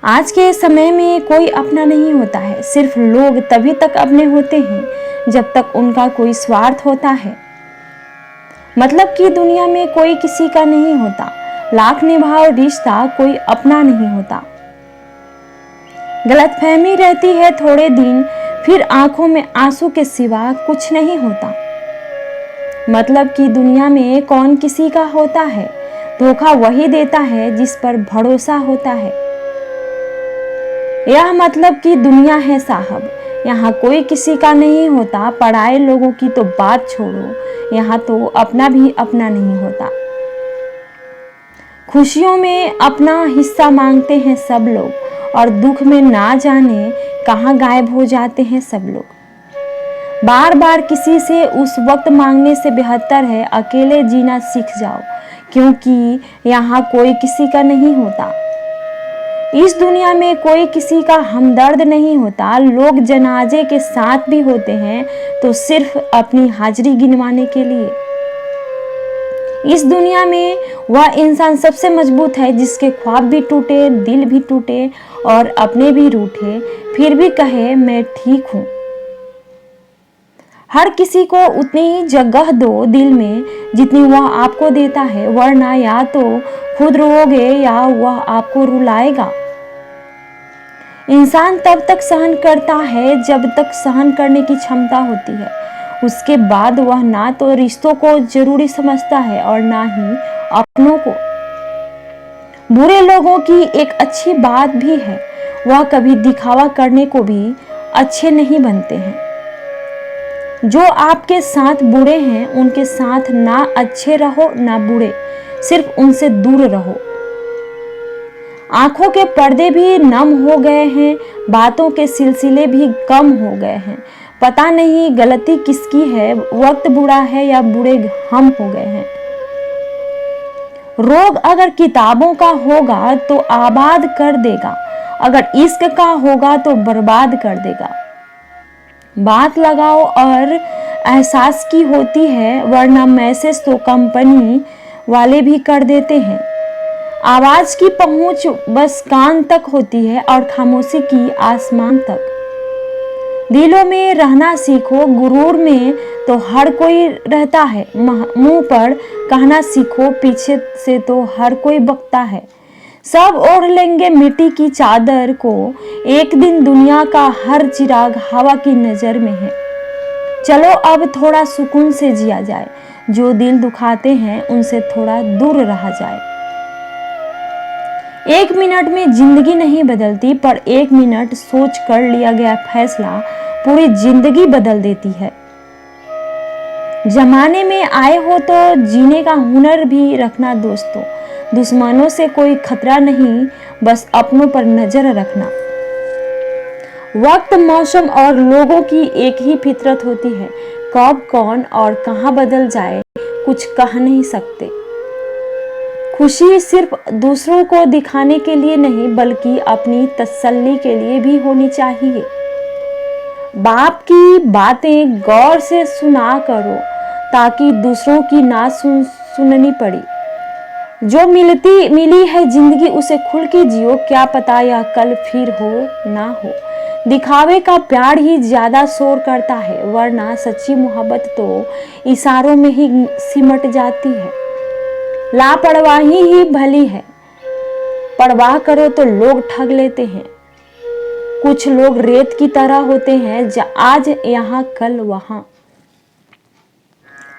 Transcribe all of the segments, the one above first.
आज के समय में कोई अपना नहीं होता है। सिर्फ लोग तभी तक अपने होते हैं जब तक उनका कोई स्वार्थ होता है। मतलब कि दुनिया में कोई किसी का नहीं होता। लाख निभाओ रिश्ता, कोई अपना नहीं होता। गलतफहमी रहती है थोड़े दिन, फिर आंखों में आंसू के सिवा कुछ नहीं होता। मतलब कि दुनिया में कौन किसी का होता है। धोखा वही देता है जिस पर भरोसा होता है। यह मतलब कि दुनिया है साहब, यहाँ कोई किसी का नहीं होता। पराए लोगों की तो बात छोड़ो, यहाँ तो अपना भी अपना नहीं होता। खुशियों में अपना हिस्सा मांगते हैं सब लोग, और दुख में ना जाने कहाँ गायब हो जाते हैं सब लोग। बार बार किसी से उस वक्त मांगने से बेहतर है अकेले जीना सीख जाओ, क्योंकि यहाँ कोई किसी का नहीं होता। इस दुनिया में कोई किसी का हमदर्द नहीं होता। लोग जनाजे के साथ भी होते हैं तो सिर्फ अपनी हाजिरी गिनवाने के लिए। इस दुनिया में वह इंसान सबसे मजबूत है जिसके ख्वाब भी टूटे, दिल भी टूटे और अपने भी रूठे, फिर भी कहे मैं ठीक हूँ। हर किसी को उतनी ही जगह दो दिल में जितनी वह आपको देता है, वरना या तो खुद रोओगे या वह आपको रुलाएगा। इंसान तब तक सहन करता है जब तक सहन करने की क्षमता होती है। उसके बाद वह ना तो रिश्तों को जरूरी समझता है और ना ही अपनों को। बुरे लोगों की एक अच्छी बात भी है, वह कभी दिखावा करने को भी अच्छे नहीं बनते हैं। जो आपके साथ बुरे हैं उनके साथ ना अच्छे रहो ना बुरे, सिर्फ उनसे दूर रहो। आंखों के पर्दे भी नम हो गए हैं, बातों के सिलसिले भी कम हो गए हैं। पता नहीं गलती किसकी है, वक्त बुरा है या बुरे हम हो गए हैं। रोग अगर किताबों का होगा तो आबाद कर देगा, अगर इश्क का होगा तो बर्बाद कर देगा। बात लगाओ और एहसास की होती है, वरना मैसेज तो कंपनी वाले भी कर देते हैं। आवाज की पहुंच बस कान तक होती है और खामोशी की आसमान तक। दिलों में रहना सीखो, गुरूर में तो हर कोई रहता है। मुंह पर कहना सीखो, पीछे से तो हर कोई बकता है। सब ओढ़ लेंगे मिट्टी की चादर को, एक दिन दुनिया का हर चिराग हवा की नजर में है। चलो अब थोड़ा सुकून से जिया जाए, जो दिल दुखाते हैं उनसे थोड़ा दूर रहा जाए। एक मिनट में जिंदगी नहीं बदलती, पर एक मिनट सोच कर लिया गया फैसला पूरी जिंदगी बदल देती है। जमाने में आए हो तो जीने का हुनर भी रखना दोस्तों। दुश्मनों से कोई खतरा नहीं, बस अपनों पर नजर रखना। वक्त, मौसम और लोगों की एक ही फितरत होती है। कब कौन और कहां बदल जाए कुछ कह नहीं सकते। खुशी सिर्फ दूसरों को दिखाने के लिए नहीं, बल्कि अपनी तसल्ली के लिए भी होनी चाहिए। बाप की बातें गौर से सुना करो, ताकि दूसरों की ना सुननी पड़ी। जो मिली है जिंदगी उसे खुल के जियो, क्या पता यह कल फिर हो ना हो। दिखावे का प्यार ही ज्यादा शोर करता है, वरना सच्ची मोहब्बत तो इशारों में ही सिमट जाती है। लापरवाही ही भली है, परवाह करो तो लोग ठग लेते हैं। कुछ लोग रेत की तरह होते हैं, आज यहाँ कल वहां।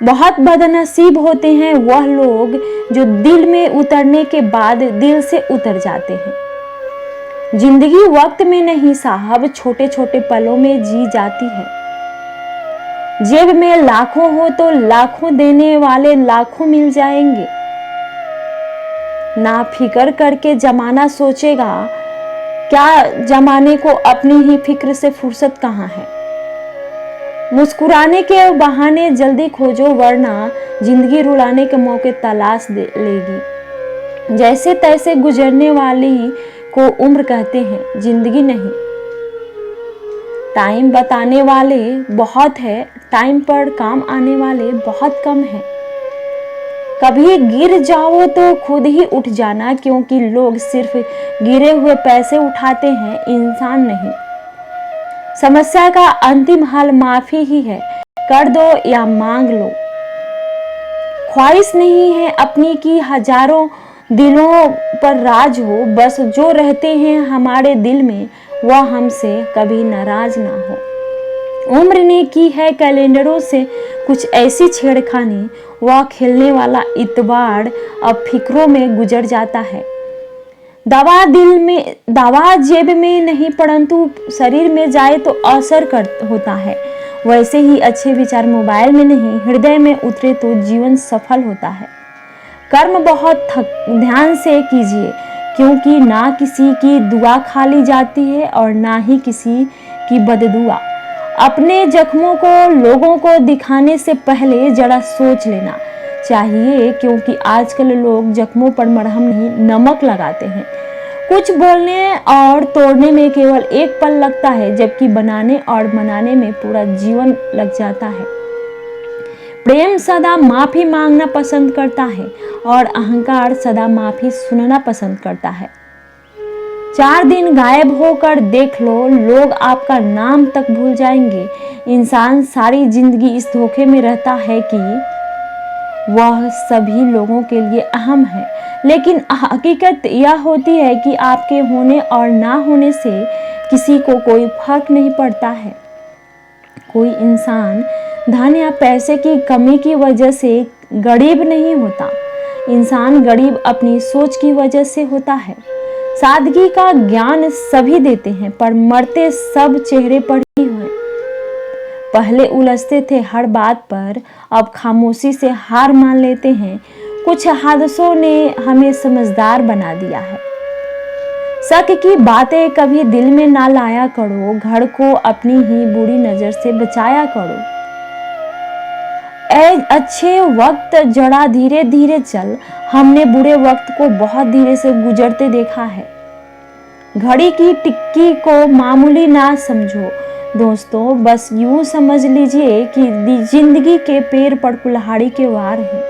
बहुत बदनसीब होते हैं वह लोग जो दिल में उतरने के बाद दिल से उतर जाते हैं। जिंदगी वक्त में नहीं साहब, छोटे छोटे पलों में जी जाती है। जेब में लाखों हो तो लाखों देने वाले लाखों मिल जाएंगे। ना फिक्र करके जमाना सोचेगा, क्या जमाने को अपनी ही फिक्र से फुर्सत कहाँ है। मुस्कुराने के बहाने जल्दी खोजो, वरना जिंदगी रुलाने के मौके तलाश लेगी। जैसे तैसे गुजरने वाली को उम्र कहते हैं, जिंदगी नहीं। टाइम बताने वाले बहुत है, टाइम पर काम आने वाले बहुत कम है। कभी गिर जाओ तो खुद ही उठ जाना, क्योंकि लोग सिर्फ गिरे हुए पैसे उठाते हैं, इंसान नहीं। समस्या का अंतिम हल माफी ही है, कर दो या मांग लो। ख्वाहिश नहीं है अपनी की हजारों दिलों पर राज हो, बस जो रहते हैं हमारे दिल में वह हमसे कभी नाराज ना हो। उम्र ने की है कैलेंडरों से कुछ ऐसी छेड़खानी, वह खेलने वाला इतवार अब फिक्रों में गुजर जाता है। दवा जेब में नहीं परंतु शरीर में जाए तो असर होता है। वैसे ही अच्छे विचार मोबाइल में नहीं हृदय में उतरे तो जीवन सफल होता है। कर्म बहुत ध्यान से कीजिए, क्योंकि ना किसी की दुआ खाली जाती है और ना ही किसी की बददुआ। अपने जख्मों को लोगों को दिखाने से पहले जरा सोच लेना चाहिए, क्योंकि आजकल लोग जख्मों पर मरहम नहीं नमक लगाते हैं। कुछ बोलने और तोड़ने में केवल एक पल लगता है, जबकि बनाने और मनाने में पूरा जीवन लग जाता है। प्रेम सदा माफी मांगना पसंद करता है और अहंकार सदा माफी सुनना पसंद करता है। 4 दिन गायब होकर देख लो, लोग आपका नाम तक भूल जाएंगे। इंसान सारी जिंदगी इस धोखे में रहता है कि वह सभी लोगों के लिए अहम है, लेकिन हकीकत यह होती है कि आपके होने और ना होने से किसी को कोई फर्क नहीं पड़ता है। कोई इंसान धन या पैसे की कमी की वजह से गरीब नहीं होता। इंसान गरीब अपनी सोच की वजह से होता है। सादगी का ज्ञान सभी देते हैं, पर मरते सब चेहरे पर ही हैं। पहले उलझते थे हर बात पर, अब खामोशी से हार मान लेते हैं। कुछ हादसों ने हमें समझदार बना दिया है। शक की बातें कभी दिल में ना लाया करो, घर को अपनी ही बुरी नजर से बचाया करो। ऐ अच्छे वक्त जरा धीरे धीरे चल, हमने बुरे वक्त को बहुत धीरे से गुजरते देखा है। घड़ी की टिक्की को मामूली ना समझो दोस्तों, बस यूं समझ लीजिए कि जिंदगी के पैर पर कुल्हाड़ी के वार हैं।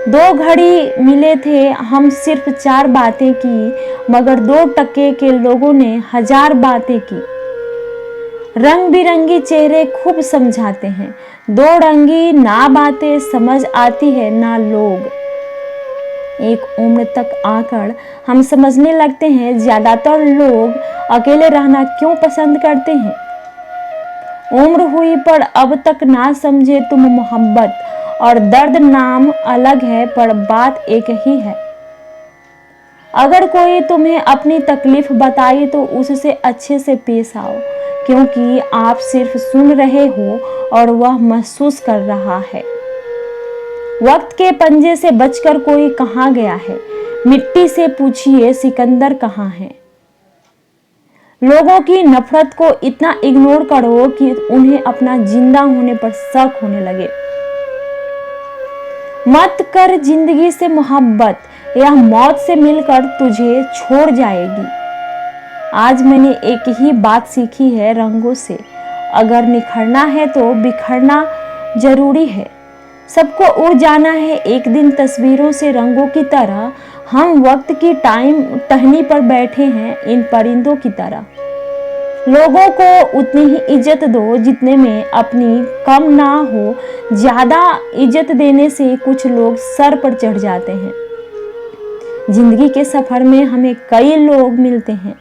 2 घड़ी मिले थे, हम सिर्फ 4 बातें की, मगर 2 टके के लोगों ने 1000 बातें की। रंग बिरंगी चेहरे खूब समझाते हैं, 2 रंगी ना बातें समझ आती है ना लोग। एक उम्र तक आकर हम समझने लगते हैं ज्यादातर लोग अकेले रहना क्यों पसंद करते हैं। उम्र हुई पर अब तक ना समझे तुम मोहब्बत और दर्द नाम अलग है पर बात एक ही है। अगर कोई तुम्हें अपनी तकलीफ बताई तो उससे अच्छे से पेश आओ, क्योंकि आप सिर्फ सुन रहे हो और वह महसूस कर रहा है। वक्त के पंजे से बचकर कोई कहाँ गया है, मिट्टी से पूछिए सिकंदर कहाँ है। लोगों की नफरत को इतना इग्नोर करो कि उन्हें अपना जिंदा होने पर शक होने लगे। मत कर जिंदगी से मोहब्बत, यह मौत से मिलकर तुझे छोड़ जाएगी। आज मैंने एक ही बात सीखी है रंगों से, अगर निखरना है तो बिखरना जरूरी है। सबको उड़ जाना है एक दिन तस्वीरों से रंगों की तरह। हम वक्त की टहनी पर बैठे हैं इन परिंदों की तरह। लोगों को उतनी ही इज्जत दो जितने में अपनी कम ना हो। ज्यादा इज्जत देने से कुछ लोग सर पर चढ़ जाते हैं। जिंदगी के सफर में हमें कई लोग मिलते हैं,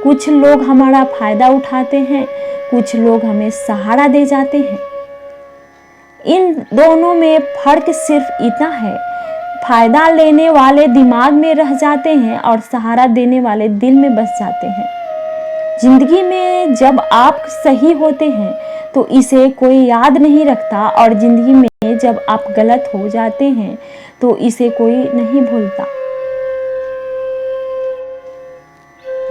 कुछ लोग हमारा फायदा उठाते हैं, कुछ लोग हमें सहारा दे जाते हैं। इन दोनों में फर्क सिर्फ इतना है, फायदा लेने वाले दिमाग में रह जाते हैं और सहारा देने वाले दिल में बस जाते हैं। जिंदगी में जब आप सही होते हैं तो इसे कोई याद नहीं रखता, और जिंदगी में जब आप गलत हो जाते हैं तो इसे कोई नहीं भूलता।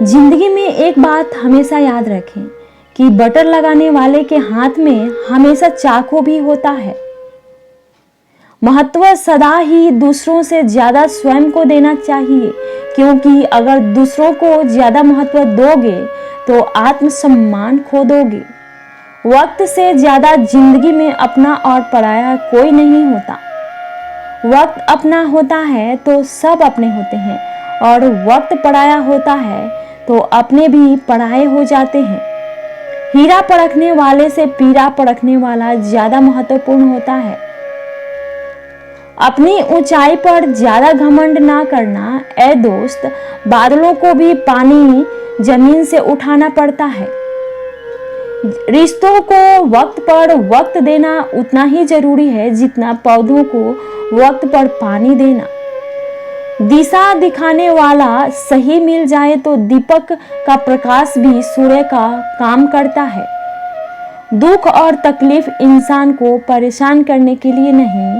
जिंदगी में एक बात हमेशा याद रखें कि बटर लगाने वाले के हाथ में हमेशा चाकू भी होता है। महत्व सदा ही दूसरों से ज्यादा स्वयं को देना चाहिए, क्योंकि अगर दूसरों को ज्यादा महत्व दोगे तो आत्मसम्मान खो दोगे। वक्त से ज्यादा जिंदगी में अपना और पराया कोई नहीं होता। वक्त अपना होता है तो सब अपने होते हैं, और वक्त पराया होता है तो अपने भी पराये हो जाते हैं। हीरा परखने वाले से पीरा परखने वाला ज्यादा महत्वपूर्ण होता है। अपनी ऊंचाई पर ज्यादा घमंड ना करना। ए दोस्त, बादलों को भी पानी जमीन से उठाना पड़ता है। रिश्तों को वक्त पर वक्त देना उतना ही जरूरी है जितना पौधों को वक्त पर पानी देना। दिशा दिखाने वाला सही मिल जाए तो दीपक का प्रकाश भी सूर्य का काम करता है। दुख और तकलीफ इंसान को परेशान करने के लिए नहीं,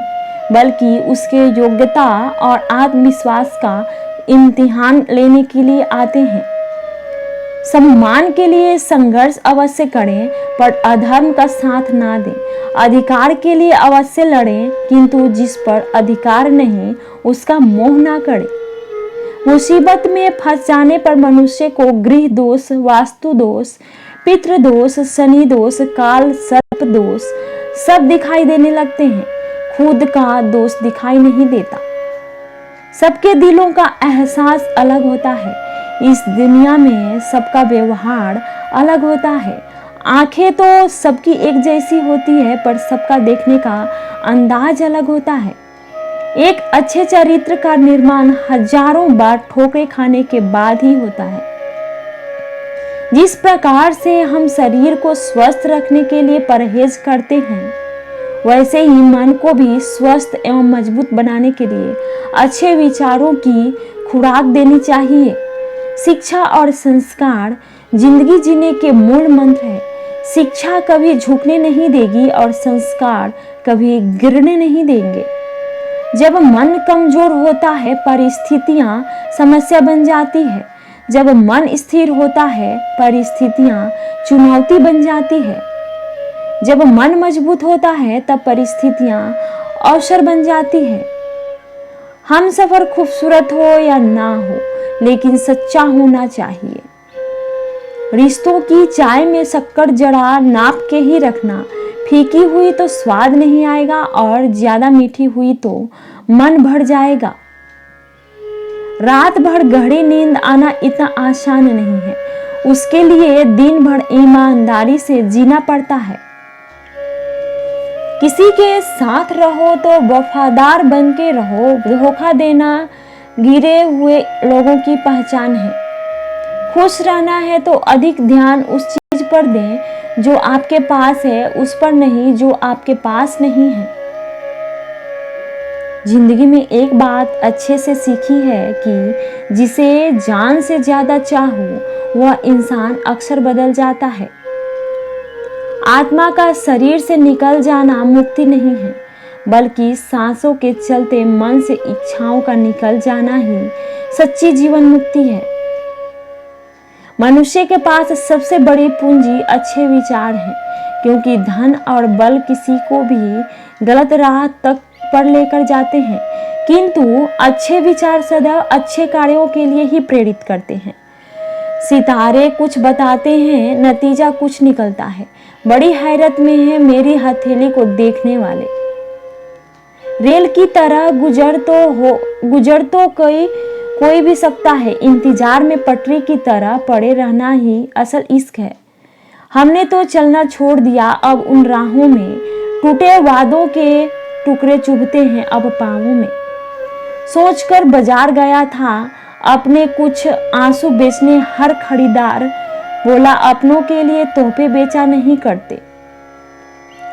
बल्कि उसके योग्यता और आत्मविश्वास का इम्तिहान लेने के लिए आते हैं। सम्मान के लिए संघर्ष अवश्य करें, पर अधर्म का साथ ना दें। अधिकार के लिए अवश्य लड़ें, किंतु जिस पर अधिकार नहीं उसका मोह ना करें। मुसीबत में फंस जाने पर मनुष्य को गृह दोष, वास्तु दोष, पितृ दोष, शनि दोष, काल सर्प दोष सब दिखाई देने लगते हैं। खुद का दोष दिखाई नहीं देता। सबके दिलों का एहसास अलग होता है। इस दुनिया में सबका व्यवहार अलग होता है। आंखें तो सबकी एक जैसी होती है, पर सबका देखने का अंदाज अलग होता है। एक अच्छे चरित्र का निर्माण हजारों बार ठोकरें खाने के बाद ही होता है। जिस प्रकार से हम शरीर को स्वस्थ रखने के लिए परहेज करते हैं, वैसे ही मन को भी स्वस्थ एवं मजबूत बनाने के लिए अच्छे विचारों की खुराक देनी चाहिए। शिक्षा और संस्कार जिंदगी जीने के मूल मंत्र है। शिक्षा कभी झुकने नहीं देगी और संस्कार कभी गिरने नहीं देंगे। जब मन कमजोर होता है, परिस्थितियां समस्या बन जाती है। जब मन स्थिर होता है, परिस्थितियां चुनौती बन जाती है। जब मन मजबूत होता है, तब परिस्थितियां अवसर बन जाती है। हम सफर खूबसूरत हो या ना हो, लेकिन सच्चा होना चाहिए। रिश्तों की चाय में शक्कर जरा नाप के ही रखना। फीकी हुई तो स्वाद नहीं आएगा, और ज्यादा मीठी हुई तो मन भर जाएगा। रात भर गहरी नींद आना इतना आसान नहीं है। उसके लिए दिन भर ईमानदारी से जीना पड़ता है। किसी के साथ रहो तो वफादार बन के रहो। धोखा देना गिरे हुए लोगों की पहचान है। खुश रहना है तो अधिक ध्यान उस चीज पर दें जो आपके पास है, उस पर नहीं जो आपके पास नहीं है। जिंदगी में एक बात अच्छे से सीखी है कि जिसे जान से ज्यादा चाहो वह इंसान अक्सर बदल जाता है। आत्मा का शरीर से निकल जाना मुक्ति नहीं है, बल्कि सांसों के चलते मन से इच्छाओं का निकल जाना ही सच्ची जीवन मुक्ति है। मनुष्य के पास सबसे बड़ी पूंजी अच्छे विचार हैं, क्योंकि धन और बल किसी को भी गलत राह तक पर लेकर जाते हैं, किंतु अच्छे विचार सदैव अच्छे कार्यों के लिए ही प्रेरित करते हैं। सितारे कुछ बताते हैं, नतीजा कुछ निकलता है। बड़ी हैरत में है मेरी हथेली को देखने वाले। रेल की तरह गुजर तो कोई भी सकता है। इंतजार में पटरी की तरह पड़े रहना ही असल इश्क है। हमने तो चलना छोड़ दिया, अब उन राहों में टूटे वादों के टुकड़े चुभते हैं अब पांवों में। सोचकर बाजार गया था अपने कुछ आंसू बेचने, हर खरीदार बोला अपनों के लिए तोहफे बेचा नहीं करते।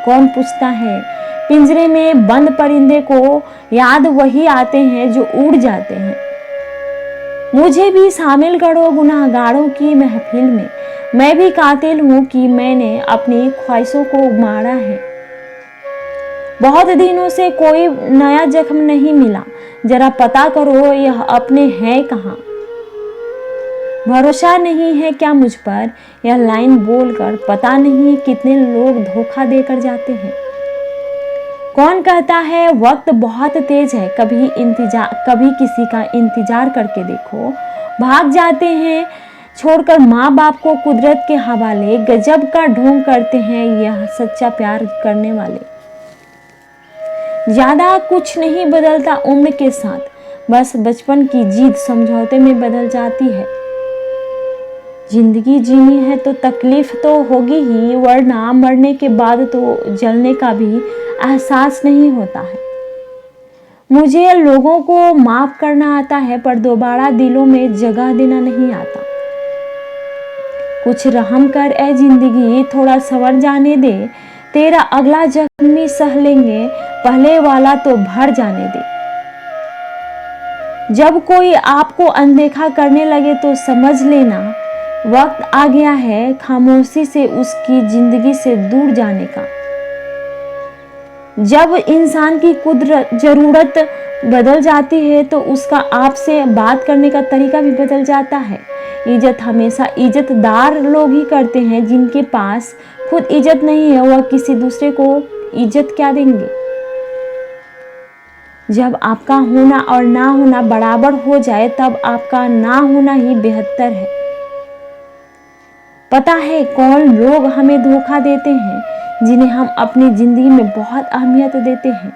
कौन पूछता है? पिंजरे में बंद परिंदे को याद वही आते हैं जो उड़ जाते हैं। मुझे भी शामिल करो गुनाहगारों की महफिल में। मैं भी कातिल हूँ कि मैंने अपनी ख्वाहिशों को मारा है। बहुत दिनों से कोई नया जख्म नहीं मिला, जरा पता करो यह अपने हैं कहाँ। भरोसा नहीं है क्या मुझ पर? यह लाइन बोलकर पता नहीं कितने लोग धोखा देकर जाते हैं। कौन कहता है वक्त बहुत तेज है? कभी किसी का इंतजार करके देखो। भाग जाते हैं छोड़कर माँ बाप को कुदरत के हवाले। गजब का ढोंग करते हैं यह सच्चा प्यार करने वाले। ज्यादा कुछ नहीं बदलता उम्र के साथ, बस बचपन की जिद समझौते में बदल जाती है। जिंदगी जीनी है तो तकलीफ तो होगी ही, वरना मरने के बाद तो जलने का भी एहसास नहीं होता है। मुझे लोगों को माफ करना आता है, पर दोबारा दिलों में जगह देना नहीं आता। कुछ रहम कर ए जिंदगी, थोड़ा सवर जाने दे, तेरा अगला जख्मी सह लेंगे, पहले वाला तो भर जाने दे। जब कोई आपको अनदेखा करने लगे तो समझ लेना वक्त आ गया है खामोशी से उसकी जिंदगी से दूर जाने का। जब इंसान की कुदरत जरूरत बदल जाती है तो उसका आपसे बात करने का तरीका भी बदल जाता है। इज्जत हमेशा इज्जतदार लोग ही करते हैं, जिनके पास खुद इज्जत नहीं है वह किसी दूसरे को इज्जत क्या देंगे। जब आपका होना और ना होना बराबर हो जाए तब आपका ना होना ही बेहतर है। पता है कौन लोग हमें धोखा देते हैं, जिन्हें हम अपनी जिंदगी में बहुत अहमियत देते हैं।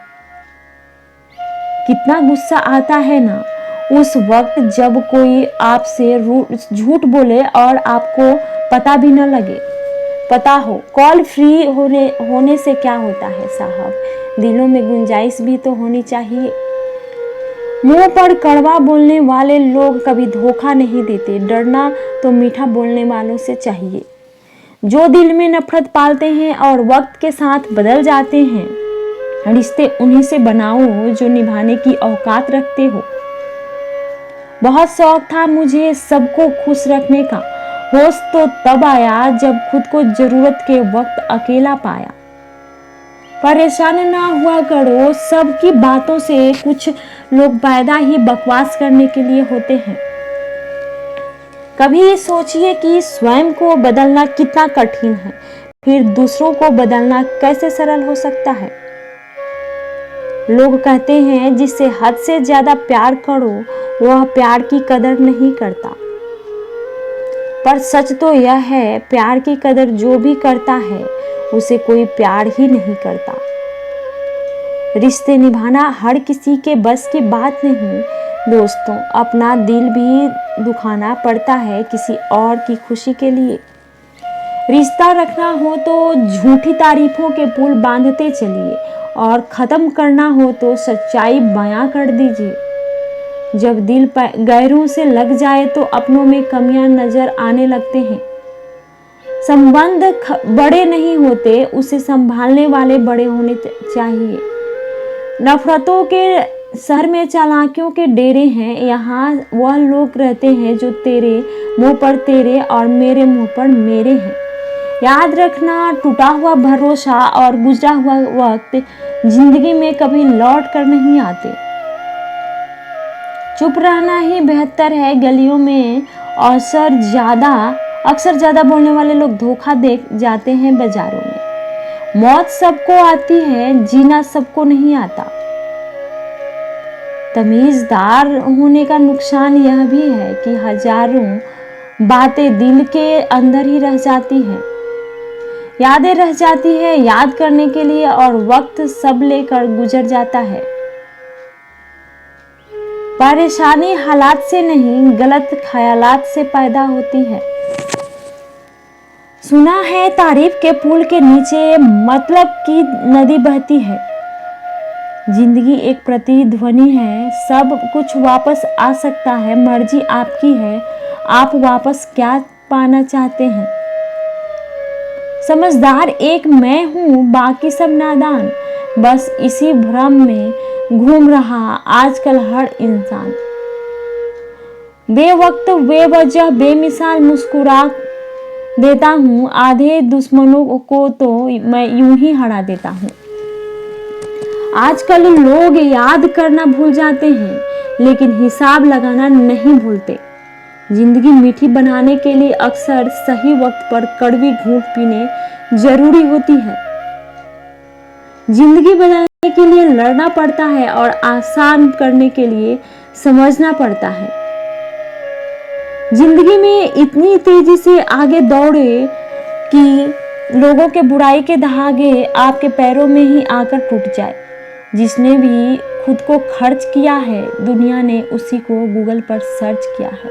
कितना गुस्सा आता है ना उस वक्त जब कोई आपसे झूठ बोले और आपको पता भी न लगे। पता हो कॉल फ्री होने से क्या होता है साहब, दिलों में गुंजाइश भी तो होनी चाहिए। मुंह पर कड़वा बोलने वाले लोग कभी धोखा नहीं देते, डरना तो मीठा बोलने वालों से चाहिए। जो दिल में नफरत पालते हैं और वक्त के साथ बदल जाते हैं, रिश्ते उन्हीं से बनाओ जो निभाने की औकात रखते हो। बहुत शौक था मुझे सबको खुश रखने का, होश तो तब आया जब खुद को जरूरत के वक्त अकेला पाया। परेशान ना हुआ करो सबकी बातों से, कुछ लोग पैदा ही बकवास करने के लिए होते हैं। कभी सोचिए कि स्वयं को बदलना कितना कठिन है, फिर दूसरों को बदलना कैसे सरल हो सकता है। लोग कहते हैं जिससे हद से ज्यादा प्यार करो वह प्यार की कदर नहीं करता, पर सच तो यह है प्यार की कदर जो भी करता है उसे कोई प्यार ही नहीं करता। रिश्ते निभाना हर किसी के बस की बात नहीं दोस्तों, अपना दिल भी दुखाना पड़ता है किसी और की खुशी के लिए। रिश्ता रखना हो तो झूठी तारीफों के पुल बांधते चलिए, और खत्म करना हो तो सच्चाई बयां कर दीजिए। जब दिल गैरों से लग जाए तो अपनों में कमियां नजर आने लगते हैं। संबंध बड़े नहीं होते, उसे संभालने वाले बड़े होने चाहिए। नफरतों के शहर में चालाकियों के डेरे हैं, यहाँ वह लोग रहते हैं जो तेरे मुंह पर तेरे और मेरे मुंह पर मेरे हैं। याद रखना टूटा हुआ भरोसा और गुजरा हुआ वक्त जिंदगी में कभी लौट कर नहीं आते। चुप रहना ही बेहतर है। गलियों में अक्सर ज्यादा बोलने वाले लोग धोखा दे जाते हैं बाजारों में। मौत सबको आती है, जीना सबको नहीं आता। तमीजदार होने का नुकसान यह भी है कि हजारों बातें दिल के अंदर ही रह जाती हैं, यादें रह जाती है याद करने के लिए, और वक्त सब लेकर गुजर जाता है। परेशानी हालात से नहीं गलत ख्यालात से पैदा होती है। सुना है तारीफ के पुल के नीचे मतलब की नदी बहती है। जिंदगी एक प्रतिध्वनि है, सब कुछ वापस आ सकता है, मर्जी आपकी है, आप वापस क्या पाना चाहते हैं। समझदार एक मैं हूँ, बाकी सब नादान, बस इसी भ्रम में घूम रहा आजकल हर इंसान। बेवक्त बेवजह बेमिसाल मुस्कुरा देता हूँ, आधे दुश्मनों को तो मैं यूं ही हरा देता हूँ। आजकल लोग याद करना भूल जाते हैं, लेकिन हिसाब लगाना नहीं भूलते। जिंदगी मीठी बनाने के लिए अक्सर सही वक्त पर कड़वी घूंट पीने जरूरी होती है। जिंदगी बदलने के लिए लड़ना पड़ता है और आसान करने के लिए समझना पड़ता है। जिंदगी में इतनी तेजी से आगे दौड़े कि लोगों के बुराई के धागे आपके पैरों में ही आकर टूट जाए। जिसने भी खुद को खर्च किया है, दुनिया ने उसी को गूगल पर सर्च किया है।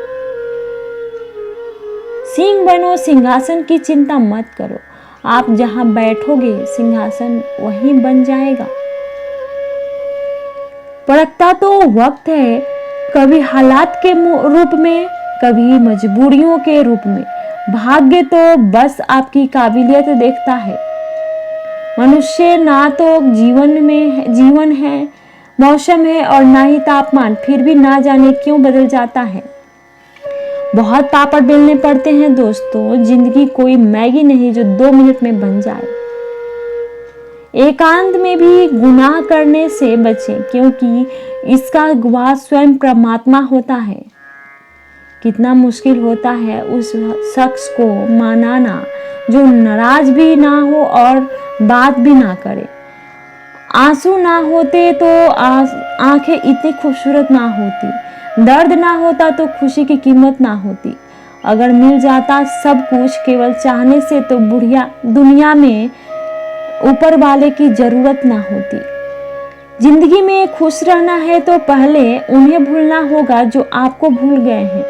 सिंह बनो, सिंहासन की चिंता मत करो, आप जहां बैठोगे सिंहासन वहीं बन जाएगा। पड़कता तो वक्त है, कभी हालात के रूप में, कभी मजबूरियों के रूप में। भाग्य तो बस आपकी काबिलियत देखता है। मनुष्य ना तो जीवन है, मौसम है और ना ही तापमान, फिर भी ना जाने क्यों बदल जाता है। बहुत पापड़ बेलने पड़ते हैं दोस्तों, जिंदगी कोई मैगी नहीं जो 2 मिनट में बन जाए। एकांत में भी गुनाह करने से बचें, क्योंकि इसका गवाह स्वयं परमात्मा होता है। कितना मुश्किल होता है उस शख्स को मनाना जो नाराज भी ना हो और बात भी ना करे। आंसू ना होते तो आंखें इतनी खूबसूरत ना होती, दर्द ना होता तो खुशी की कीमत ना होती। अगर मिल जाता सब कुछ केवल चाहने से तो बुढ़िया दुनिया में ऊपर वाले की जरूरत ना होती। जिंदगी में खुश रहना है तो पहले उन्हें भूलना होगा जो आपको भूल गए हैं।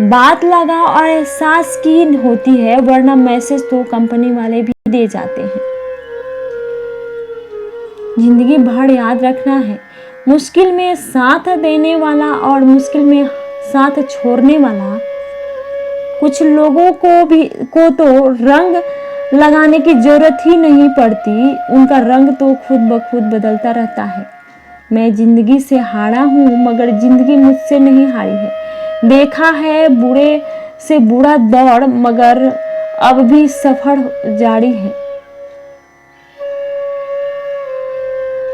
बात लगाओ और एहसास की होती है, वरना मैसेज तो कंपनी वाले भी दे जाते हैं। जिंदगी भर याद रखना है, मुश्किल में साथ देने वाला और मुश्किल में साथ छोड़ने वाला। कुछ लोगों को तो रंग लगाने की जरूरत ही नहीं पड़ती, उनका रंग तो खुद ब खुद बदलता रहता है। मैं जिंदगी से हारा हूँ मगर जिंदगी मुझसे नहीं हारी है। देखा है बुरे से बुरा दौर मगर अब भी सफर जारी है।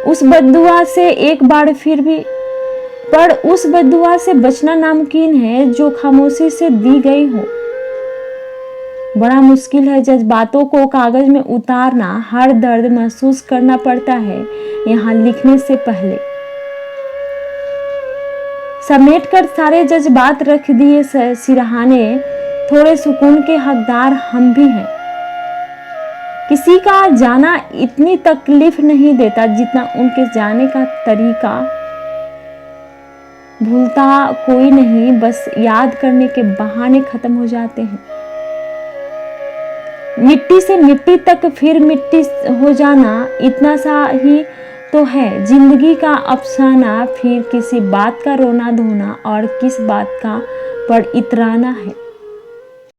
उस बद्दुआ से एक बार फिर भी पर उस बद्दुआ से बचना नामुमकिन है जो खामोशी से दी गई हो। बड़ा मुश्किल है जज्बातों को कागज में उतारना, हर दर्द महसूस करना पड़ता है यहाँ लिखने से पहले। समेट कर सारे जज्बात रख दिए सिरहाने, थोड़े सुकून के हकदार हम भी हैं। किसी का जाना इतनी तकलीफ नहीं देता जितना उनके जाने का तरीका। भूलता कोई नहीं, बस याद करने के बहाने खत्म हो जाते हैं। मिट्टी से मिट्टी तक फिर मिट्टी हो जाना, इतना सा ही तो है जिंदगी का अफसाना। फिर किसी बात का रोना धोना और किस बात का पर इतराना है।